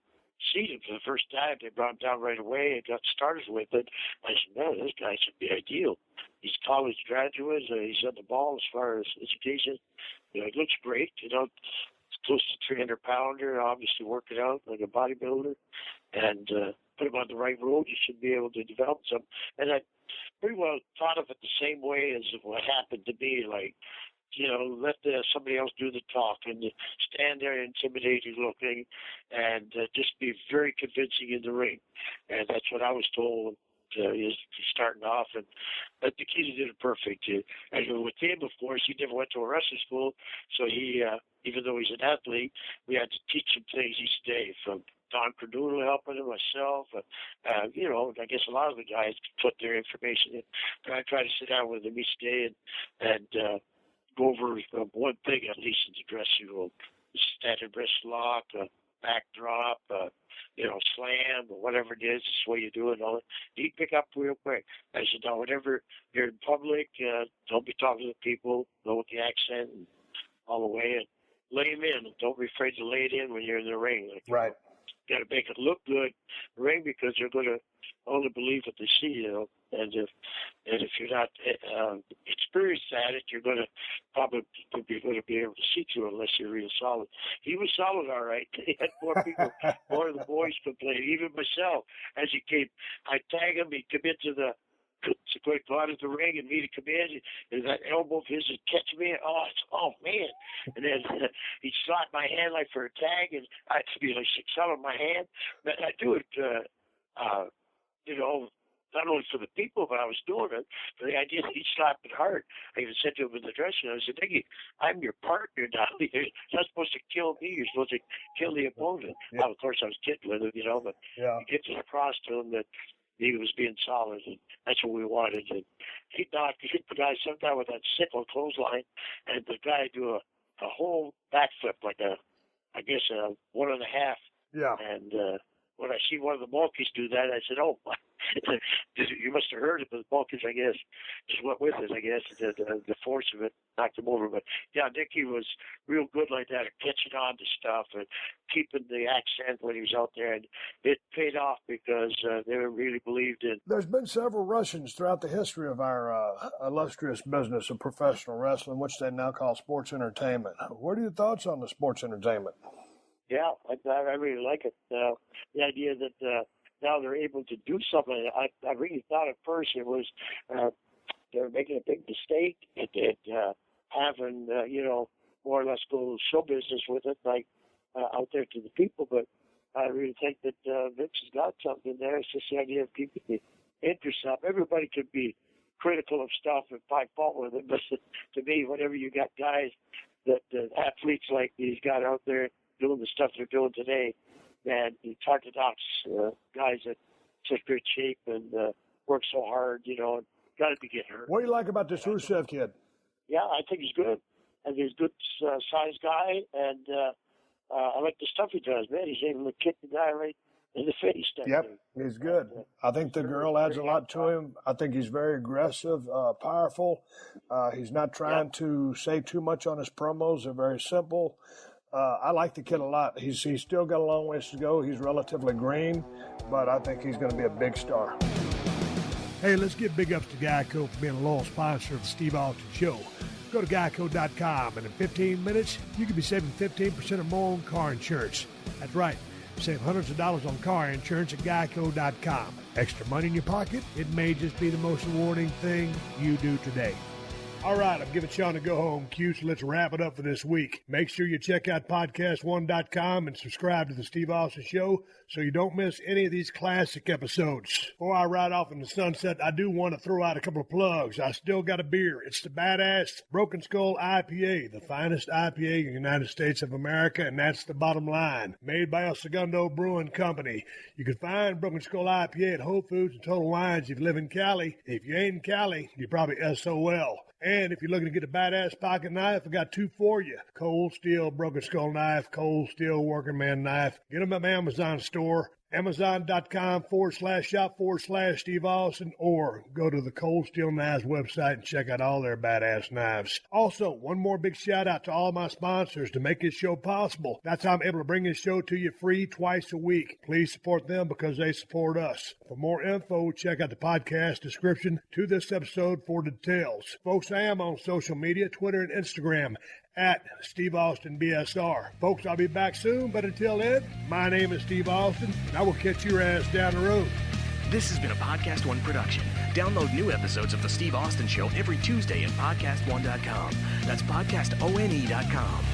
seen him for the first time, they brought him down right away and got started with it. I said, man, this guy should be ideal. He's a college graduate. He's on the ball as far as education. He looks great. He's close to 300-pounder, obviously working out like a bodybuilder. And put him on the right road, you should be able to develop some. And I pretty well thought of it the same way as what happened to me, like, let somebody else do the talk and stand there intimidating looking and just be very convincing in the ring. And that's what I was told is starting off. And Nikita did it perfect. And with him, of course, he never went to a wrestling school, so he, even though he's an athlete, we had to teach him things each day, from Don Cardoodle helping him, myself. I guess a lot of the guys put their information in. But I try to sit down with them each day and go over one thing at least in the dressing room: standing wrist lock, backdrop, slam, or whatever it is. It's the way you do it. All you pick up real quick. I said, now, whenever you're in public, don't be talking to people. Go with the accent and all the way, and lay them in. Don't be afraid to lay it in when you're in the ring. Right. Got to make it look good in the ring, because they're going to only believe what they see. And if you're not experienced at it, you're going to probably be able to see through it unless you're real solid. He was solid, all right. He had more people, more of the boys complained. Even myself, as he came, I'd tag him. He'd come into the go out of the ring and me to come in, and that elbow of his would catch me. Oh man! And then he'd slap my hand like for a tag, and I'd be like selling my hand. But I do it, not only for the people, but I was doing it for the idea that he'd slap it hard. I even said to him in the dressing room, I said, Nicky, I'm your partner now. You're not supposed to kill me. You're supposed to kill the opponent. Yeah. Well, of course, I was kidding with him, but you get across to him that he was being solid, and that's what we wanted. And he hit the guy sometime with that sickle clothesline, and the guy do a whole backflip, like a 1.5. Yeah. And when I see one of the monkeys do that, I said, "Oh, you must have heard it." But the monkeys, I guess, just went with it. I guess the force of it knocked him over. But yeah, Nicky was real good like that, at catching on to stuff and keeping the accent when he was out there, and it paid off because they really believed in. There's been several Russians throughout the history of our illustrious business of professional wrestling, which they now call sports entertainment. What are your thoughts on the sports entertainment? Yeah, I really like it. The idea that now they're able to do something. I really thought at first it was they were making a big mistake at having more or less go show business with it, like out there to the people. But I really think that Vince has got something there. It's just the idea of keeping the interest up. Everybody could be critical of stuff and find fault with it, but to me, whenever you got guys that athletes like these got out there doing the stuff they're doing today, man, it's hard to knock guys that such great shape and work so hard, and got to be getting hurt. What do you like about this Rusev kid? Yeah, I think he's good. And he's a good sized guy, and I like the stuff he does, man. He's able to kick the guy right in the face. Yep, he's good. I think the girl adds a lot to him. I think he's very aggressive, powerful. He's not trying to say too much on his promos. They're very simple. I like the kid a lot. He's still got a long ways to go. He's relatively green, but I think he's going to be a big star. Hey, let's give big ups to Geico for being a loyal sponsor of the Steve Austin Show. Go to Geico.com, and in 15 minutes, you could be saving 15% or more on car insurance. That's right. Save hundreds of dollars on car insurance at Geico.com. Extra money in your pocket? It may just be the most rewarding thing you do today. All right, I'm giving Sean a go-home cue, so let's wrap it up for this week. Make sure you check out PodcastOne.com and subscribe to The Steve Austin Show so you don't miss any of these classic episodes. Before I ride off in the sunset, I do want to throw out a couple of plugs. I still got a beer. It's the Badass Broken Skull IPA, the finest IPA in the United States of America, and that's the bottom line. Made by El Segundo Brewing Company. You can find Broken Skull IPA at Whole Foods and Total Wines if you live in Cali. If you ain't in Cali, you're probably SOL. And if you're looking to get a badass pocket knife, I got two for you. Cold Steel Broken Skull Knife, Cold Steel Working Man Knife. Get them at my Amazon store. Amazon.com/shop/Steve Austin, or go to the Cold Steel Knives website and check out all their badass knives. Also, one more big shout out to all my sponsors to make this show possible. That's how I'm able to bring this show to you free twice a week. Please support them because they support us. For more info, check out the podcast description to this episode for details. Folks, I am on social media, Twitter and Instagram, at Steve Austin BSR. Folks, I'll be back soon, but until then, my name is Steve Austin, and I will catch your ass down the road. This has been a Podcast One production. Download new episodes of The Steve Austin Show every Tuesday at PodcastOne.com. That's PodcastOne.com.